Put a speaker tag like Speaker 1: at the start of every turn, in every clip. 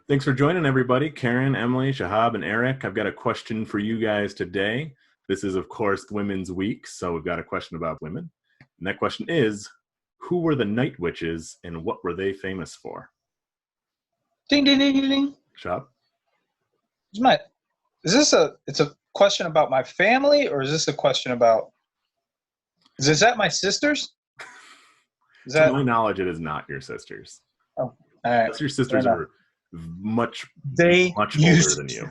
Speaker 1: Thanks for joining, everybody. Karen, Emily, Shahab, and Eric. I've got a question for you guys today. This is, of course, Women's Week, so we've got a question about women. And that question is, who were the night witches and what were they famous for?
Speaker 2: Ding, ding, ding, ding, ding.
Speaker 1: Shahab?
Speaker 2: It's a question about my family, or is this a question about, is that my sisters?
Speaker 1: To my knowledge, it is not your sisters.
Speaker 2: Oh, all right.
Speaker 1: Because your sisters are much older than you.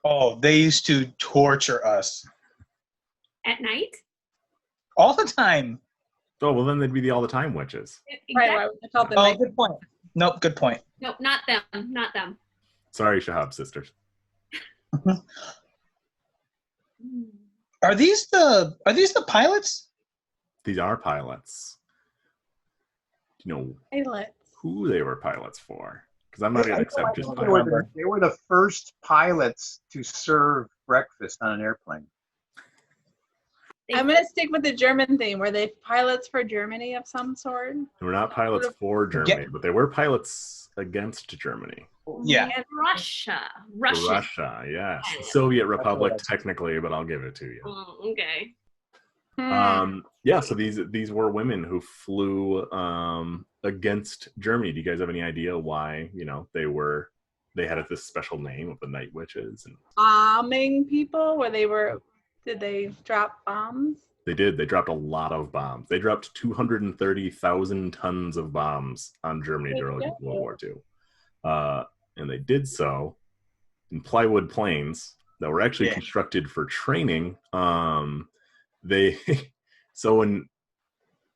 Speaker 2: Oh, they used to torture us.
Speaker 3: At night?
Speaker 2: All the time.
Speaker 1: Oh, well, then they'd be the all-the-time witches.
Speaker 3: Exactly.
Speaker 2: Oh, good point. Nope, good point.
Speaker 3: Nope, not them. Not them.
Speaker 1: Sorry, Shahab sisters.
Speaker 2: Are these the pilots?
Speaker 1: These are pilots. Do you know who they were pilots for? Because I'm not going to accept just pilots.
Speaker 4: They were the first pilots to serve breakfast on an airplane.
Speaker 5: I'm going to stick with the German theme. Were they pilots for Germany of some sort?
Speaker 1: They were not pilots for Germany, but they were pilots against Germany.
Speaker 2: Yeah.
Speaker 3: And Russia,
Speaker 1: yes. Soviet Republic, technically, but I'll give it to you.
Speaker 3: Okay.
Speaker 1: Yeah, so these were women who flew against Germany. Do you guys have any idea why, they had this special name of the Night Witches? And
Speaker 5: Bombing people? Did they drop bombs?
Speaker 1: They did. They dropped a lot of bombs. They dropped 230,000 tons of bombs on Germany during World War II. And they did so in plywood planes that were actually constructed for training.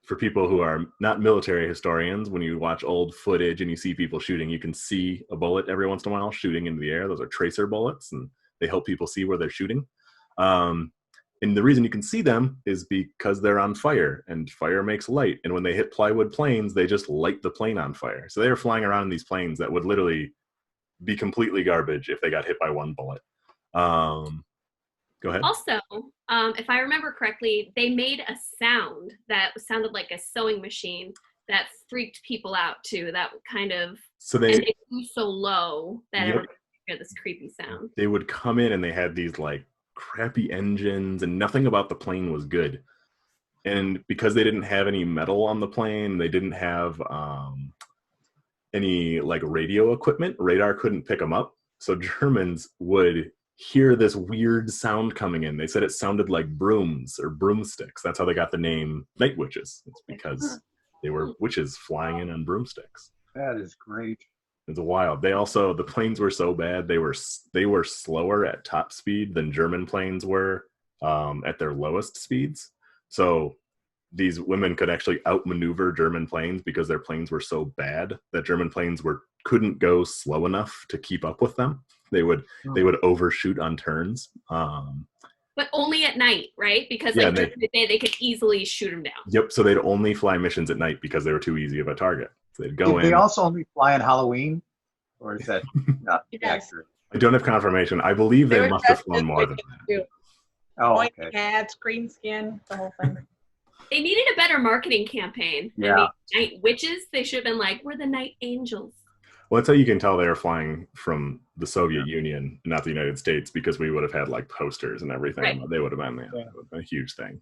Speaker 1: For people who are not military historians, when you watch old footage and you see people shooting, you can see a bullet every once in a while shooting into the air. Those are tracer bullets, and they help people see where they're shooting. And the reason you can see them is because they're on fire, and fire makes light. And when they hit plywood planes, they just light the plane on fire. So they were flying around in these planes that would literally be completely garbage if they got hit by one bullet. Go ahead.
Speaker 3: Also, if I remember correctly, they made a sound that sounded like a sewing machine that freaked people out too. That kind of, and they flew so low that everybody heard this creepy sound. They
Speaker 1: would come in and they had these like crappy engines and nothing about the plane was good. And because they didn't have any metal on the plane, they didn't have any like radio equipment. Radar couldn't pick them up. So Germans would hear this weird sound coming in. They said it sounded like brooms or broomsticks. That's how they got the name Night Witches. It's because they were witches flying in on broomsticks.
Speaker 4: That is great.
Speaker 1: It's wild. The planes were so bad, they were slower at top speed than German planes were at their lowest speeds. So these women could actually outmaneuver German planes because their planes were so bad that German planes couldn't go slow enough to keep up with them. They would overshoot on turns.
Speaker 3: But only at night, right? Because during the day they could easily shoot them down.
Speaker 1: Yep. So they'd only fly missions at night because they were too easy of a target. So they'd go in.
Speaker 4: They also only fly on Halloween, or is that not accurate?
Speaker 1: I don't have confirmation. I believe they must have flown more than that.
Speaker 4: Oh,
Speaker 5: White
Speaker 4: okay.
Speaker 5: hats, green skin, the whole thing.
Speaker 3: They needed a better marketing campaign.
Speaker 4: Yeah.
Speaker 3: I mean, night witches, they should have been like, we're the night angels.
Speaker 1: Well, that's how you can tell they were flying from the Soviet Union, not the United States, because we would have had like posters and everything.
Speaker 3: Right.
Speaker 1: They would have been a huge thing.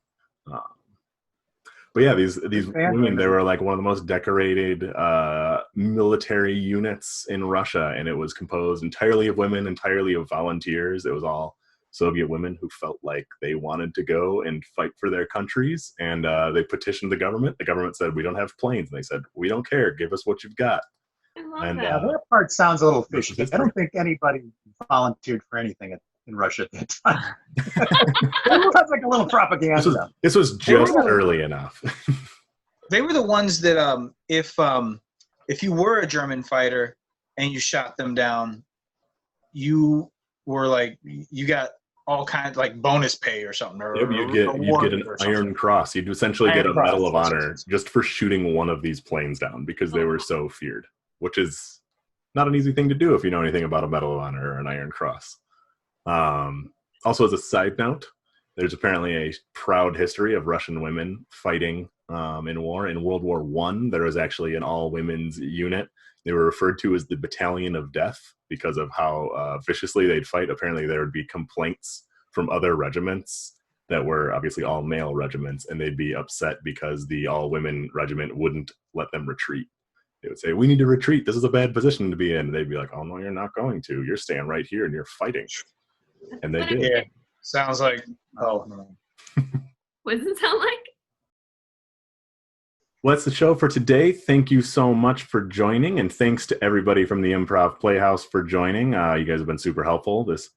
Speaker 1: But yeah, these women, they were like one of the most decorated military units in Russia, and it was composed entirely of women, entirely of volunteers. It was all Soviet women who felt like they wanted to go and fight for their countries, and they petitioned the government. The government said, "We don't have planes," and they said, "We don't care. Give us what you've got."
Speaker 3: I love
Speaker 1: And,
Speaker 3: that.
Speaker 4: Yeah, that part sounds a little fishy. I don't think anybody volunteered for anything in Russia at that time. It sounds like a little propaganda.
Speaker 1: This was just early enough.
Speaker 2: They were the ones that if you were a German fighter and you shot them down, you were like, you got all kinds like bonus pay or something.
Speaker 1: You'd get an Iron Cross. You'd essentially get a Medal of Honor just for shooting one of these planes down because they were so feared, which is not an easy thing to do if you know anything about a Medal of Honor or an Iron Cross. Also, as a side note, there's apparently a proud history of Russian women fighting in war. In World War I, there was actually an all-women's unit. They were referred to as the Battalion of Death because of how viciously they'd fight. Apparently, there would be complaints from other regiments that were obviously all male regiments, and they'd be upset because the all-women regiment wouldn't let them retreat. They would say, "We need to retreat. This is a bad position to be in." And they'd be like, "Oh, no, you're not going to. You're staying right here and you're fighting." And they did.
Speaker 2: Yeah, sounds like, oh.
Speaker 3: What does it sound like?
Speaker 1: Well, that's the show for today. Thank you so much for joining, and thanks to everybody from the Improv Playhouse for joining. You guys have been super helpful this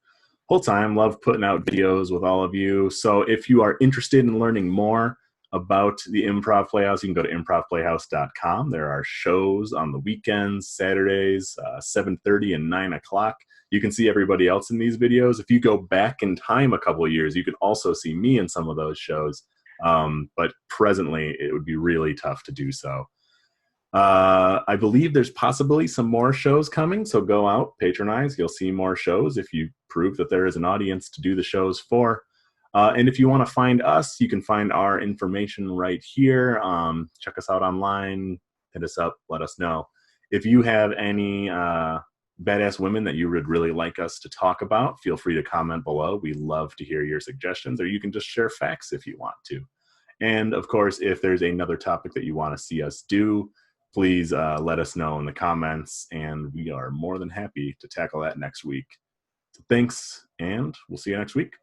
Speaker 1: whole time. Love putting out videos with all of you. So if you are interested in learning more about the Improv Playhouse, you can go to improvplayhouse.com. There are shows on the weekends, Saturdays, 7:30 and 9 o'clock. You can see everybody else in these videos. If you go back in time a couple of years, you can also see me in some of those shows. But presently, it would be really tough to do so. I believe there's possibly some more shows coming, so go out, patronize. You'll see more shows if you prove that there is an audience to do the shows for. And if you want to find us, you can find our information right here. Check us out online, hit us up, let us know. If you have any badass women that you would really like us to talk about, feel free to comment below. We love to hear your suggestions, or you can just share facts if you want to. And of course, if there's another topic that you want to see us do, please let us know in the comments, and we are more than happy to tackle that next week. So thanks, and we'll see you next week.